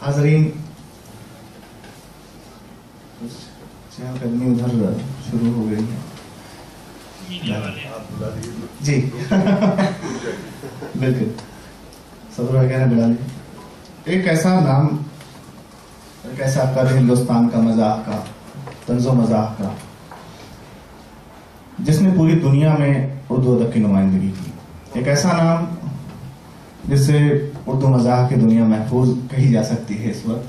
हाजरीन, चहलकदमी उधर शुरू हो गई है जी बिल्कुल, सदर वगैरह बुला लीजिए। एक ऐसा नाम, एक ऐसा कर हिंदुस्तान का मजाक का, तंजो मजाक का, जिसने पूरी दुनिया में उर्दू अदब की नुमाइंदगी की। एक ऐसा नाम जिससे उर्दू मजाक की दुनिया महफूज कही जा सकती है इस वक्त।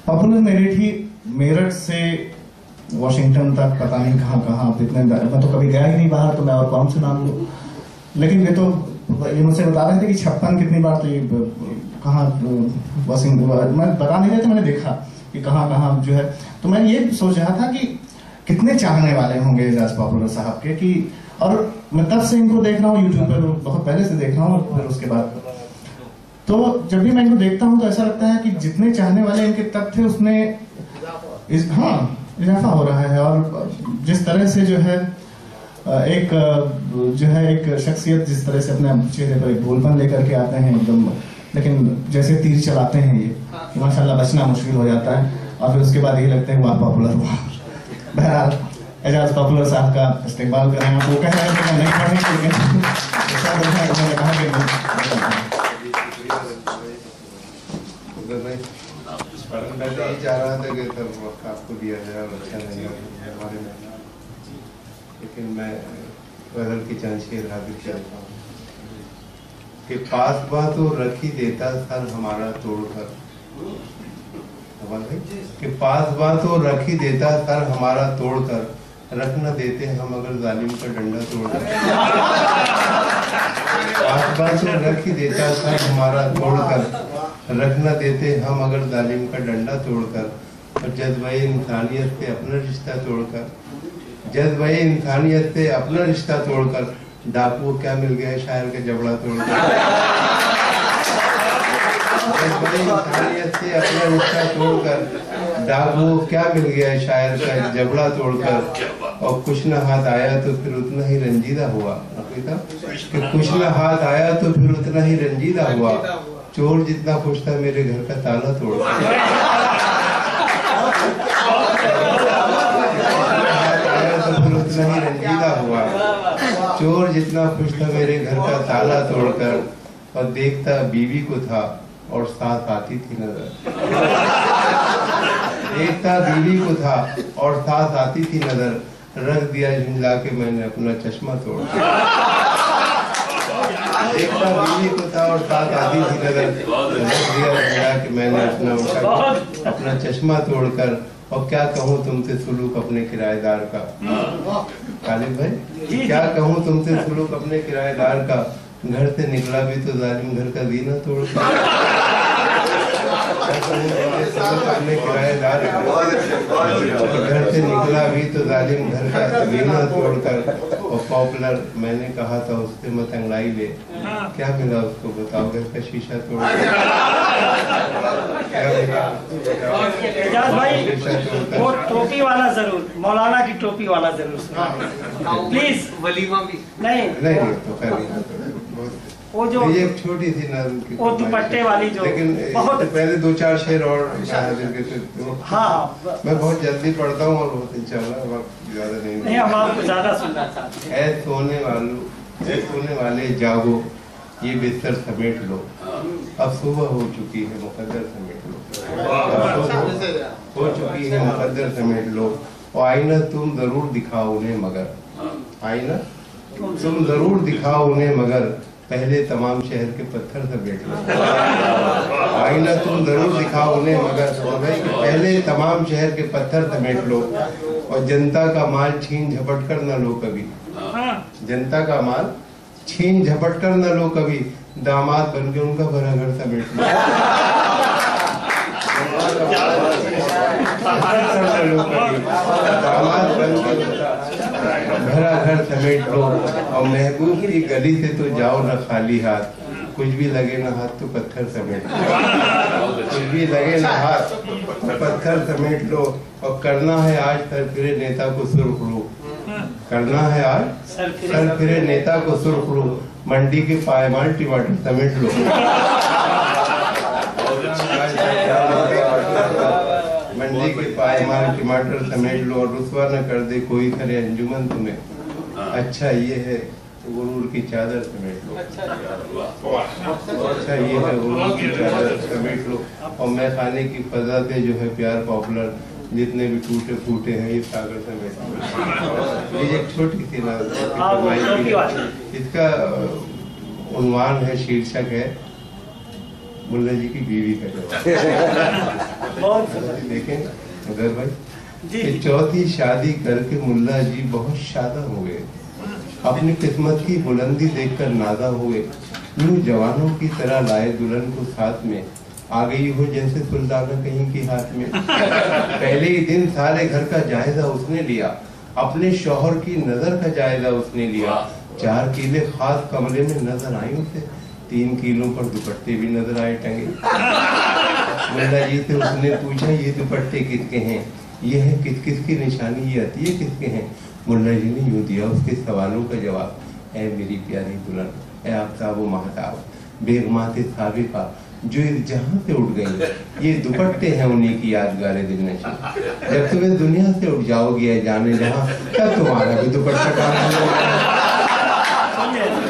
पॉपुलर मेरिट मेरठ से वॉशिंगटन तक, पता नहीं कहाँ कहाँ, इतने मैं तो कभी गया ही नहीं बाहर, तो मैं और कौन से नाम लूं। लेकिन ये मुझसे बता रहे थे कि 56 कितनी बार, तो ये कहाँ वॉशिंगटन, मैं बता नहीं रहे थे, मैंने देखा कि कहाँ कहाँ जो है। तो मैं ये सोच रहा था कि कितने चाहने वाले होंगे एजाज पॉपुलर साहब के, कि और मैं तब से इनको देख रहा हूँ यूट्यूब पर, बहुत पहले से देख रहा हूँ। और फिर उसके बाद तो जब भी मैं इनको देखता हूँ तो ऐसा लगता है कि जितने चाहने वाले इनके तब थे, उसमें इजाफा हो रहा है। और जिस तरह से जो है एक शख्सियत जिस तरह से अपने चेहरे पर एक बोलपन लेकर के आते हैं एकदम, लेकिन जैसे तीर चलाते हैं ये, कि माशाल्लाह बचना मुश्किल हो जाता है। और फिर उसके बाद ये लगता है वाह पॉपुलर, वाह। बहरहाल एजाज पॉपुलर साहब का इस्तेमाल करें। आप वो कह रहे हैं कि नहीं पढ़ेंगे, लेकिन उन्होंने कहा कि मैं तो यही चाह रहा था कि तब वक्त आपको दिया जाए, और अच्छा नहीं हमारे में, लेकिन मैं बदल की चंद शेर हाजिर करता हूँ कि पास बात तो रख ही देता सर हमारा तोड़कर, कि पास बात तो रख ही देता सर हमारा तोड़कर, रख न देते हम अगर जालिम का डंडा तोड़कर। पास बात तो रख ही देता सर हमारा तोड़कर, रख न देते हम अगर जालिम का डंडा तोड़कर। और जज्बे इंसानियत से अपना रिश्ता तोड़कर, जज्बे इंसानियत से अपना रिश्ता तोड़कर, डाकू क्या मिल गया शायर का जबड़ा तोड़कर। जज्बे इंसानियत से अपना रिश्ता तोड़कर, डाकू क्या मिल गया शायर का जबड़ा तोड़कर। और कुछ न हाथ आया तो फिर उतना ही रंजीदा हुआ, कि कुछ न हाथ आया तो फिर उतना ही रंजीदा हुआ। चोर जितना खुश था मेरे घर का ताला तोड़, तो फिर उतना ही रंजीदा हुआ। चोर जितना खुश था मेरे घर का ताला तोड़कर, और देखता बीवी को था और साथ आती थी नजर। देखता बीवी को था और साथ आती थी नजर, रख दिया झुंझला के मैंने अपना चश्मा तोड़। देखता बीवी को था और साथ आती थी नजर, रख दिया झुंझला के मैंने अपना चश्मा तोड़कर। और क्या कहूँ तुमसे सुलूक अपने किराएदार का, खालिद भाई क्या कहूँ तुमसे सुलूक अपने किराएदार का। घर से निकला भी तो जालिम घर का जीना तोड़कर। अपने किराएदार घर से निकला भी तो जालिम घर का जीना तोड़कर। और पॉपुलर मैंने कहा था उससे मत अंगड़ाई ले, क्या मिला उसको बताओ, घर का शीशा तोड़कर। एजाज भाई वो टोपी वाला जरूर, मौलाना की टोपी वाला जरूर प्लीज। वलीमा भी नहीं तो खैर वो जो ये एक छोटी सी नज़म की, वो दुपट्टे वाली जो, लेकिन बहुत पहले 2-4 शेर और हाँ मैं बहुत जल्दी पढ़ता हूँ और बहुत इंशाल्लाह वक्त ज्यादा नहीं हम आपको ज्यादा सुनना चाहते हैं। ऐ सोने वाले जागो ये बिस्तर समेट लो, अब सुबह हो चुकी है मुकद्दर समेट लो, हो चुकी है मुकद्दर समेट लो। और आईना तुम जरूर दिखाओ उन्हें मगर, आईना तुम जरूर दिखाओ उन्हें मगर, पहले तमाम शहर के पत्थर समेट लो। आईना तुम जरूर दिखाओ उन्हें मगर, पहले तमाम शहर के पत्थर समेट लो। और जनता का माल छीन झपट कर न लो कभी, जनता का माल छीन झपट कर न लो कभी, दामाद बन के उनका भरा घर समेट लो। दामाद बन के भरा घर समेट लो। और महबूब की गली से तो जाओ न खाली हाथ, कुछ भी लगे ना हाथ तो पत्थर समेट लो। कुछ भी लगे ना हाथ तो पत्थर समेट लो। और करना है आज सर फिरे नेता को सुरखरू, करना है आज सर फिरे नेता को सुरखरू, मंडी के पायमाल टमाटर समेट लो। हमारे टमाटर समेट लो और रुसवा न कर दे कोई करे अंजुमन तुम्हें, अच्छा ये है गुरूर की चादर समेट लो, अच्छा ये है गुरूर की चादर समेट लो। और मैं खाने की फजा से जो है प्यार पॉपुलर जितने भी टूटे फूटे हैं ये सागर समेट लो। ये एक छोटी सी ना इसका उन्वान है, शीर्षक है मुल्ला जी की बीवी का जवाब। देखें अगर भाई कि चौथी शादी करके मुल्ला जी बहुत शादा हुए, अपनी किस्मत की बुलंदी देखकर नादा हुए, यूं जवानों की तरह लाए दुल्हन को साथ में, आ गई हो जैसे सुल्ताना कहीं के हाथ में। पहले ही दिन सारे घर का जायजा उसने लिया, अपने शौहर की नजर का जायजा उसने लिया। 4 किले खास कमरे में नजर आई उसे, 3 किलों पर दुपट्टे भी नजर आए टंगे। मुल्ला जी से उसने पूछा ये दुपट्टे किसके हैं, ये है किस किस की निशानी, ये अतिये किसके हैं। मुल्ला जी ने यूं दिया उसके सवालों का जवाब, ऐ मेरी प्यारी दुल्हन, ऐ आफ्ताब व महताब, बेगमाते साबिका जो इस जहां से उठ गई, ये दुपट्टे हैं उन्हीं की यादगार दिलनशी। जब तुम्हें दुनिया से उठ जाओगे जाने जहां, तब तुम्हारा भी दुपट्टा टांग दूंगा।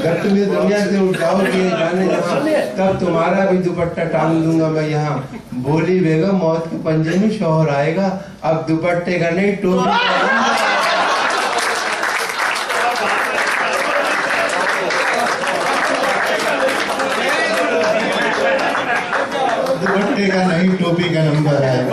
जब तुम्हें दुनिया से उठ जाओगे जाने जहां, तब तुम्हारा भी दुपट्टा टांग दूंगा मैं यहाँ। बोली बेगम मौत के पंजे में शौहर आएगा, अब दुपट्टे का नहीं टोपी दुपट्टे का नहीं टोपी का नंबर है।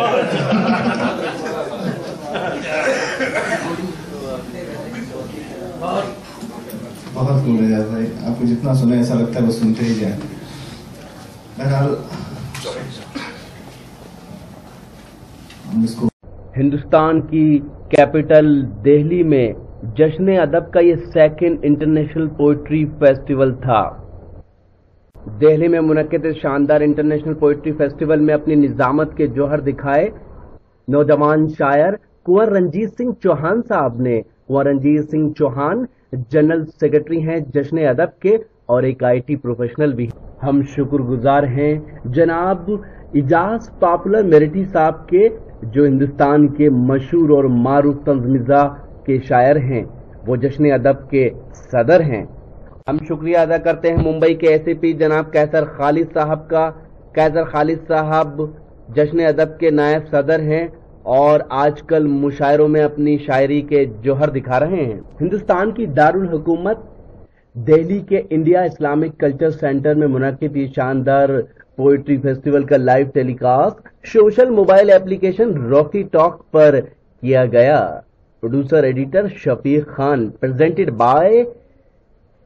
बहुत कूल है भाई, आपको जितना सुना ऐसा लगता है वो सुनते ही जाए। बहरहाल हम इसको हिंदुस्तान की कैपिटल दिल्ली में जश्न अदब का ये 2nd इंटरनेशनल पोइट्री फेस्टिवल था। दिल्ली में मुनक्किद इस शानदार इंटरनेशनल पोइट्री फेस्टिवल में अपनी निजामत के जौहर दिखाए नौजवान शायर कुंवर रंजीत सिंह चौहान साहब ने। कुंवर रंजीत सिंह चौहान जनरल सेक्रेटरी हैं जश्न अदब के और एक IT प्रोफेशनल भी। हम शुक्रगुजार हैं जनाब इजाज पॉपुलर मेरिटी साहब के, जो हिंदुस्तान के मशहूर और मारूफ तंज़-मिज़ा के शायर हैं, वो जश्न अदब के सदर हैं। हम शुक्रिया अदा करते हैं मुंबई के SAP जनाब कैसर खालिद साहब का। कैसर खालिद साहब जश्न अदब के नायब सदर हैं और आजकल मुशायरों में अपनी शायरी के जौहर दिखा रहे हैं। हिंदुस्तान की दारुल हुकूमत दिल्ली के इंडिया इस्लामिक कल्चर सेंटर में मुनक्किद ये शानदार पोइट्री फेस्टिवल का live telecast social mobile application Rocky Talk पर किया गया। Producer editor Shafique Khan, presented by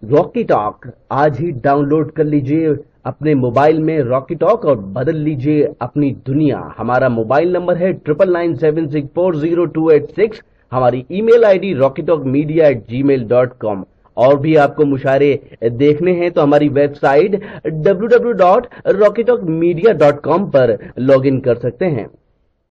Rocky Talk. आज ही डाउनलोड कर लीजिए अपने मोबाइल में रॉकी टॉक और बदल लीजिए अपनी दुनिया। हमारा मोबाइल नंबर है 9997640286। हमारी ईमेल ID rockytalkmedia@gmail.com। और भी आपको मुशायरे देखने हैं तो हमारी वेबसाइट www.rockytalkmedia.com पर लॉगिन कर सकते हैं।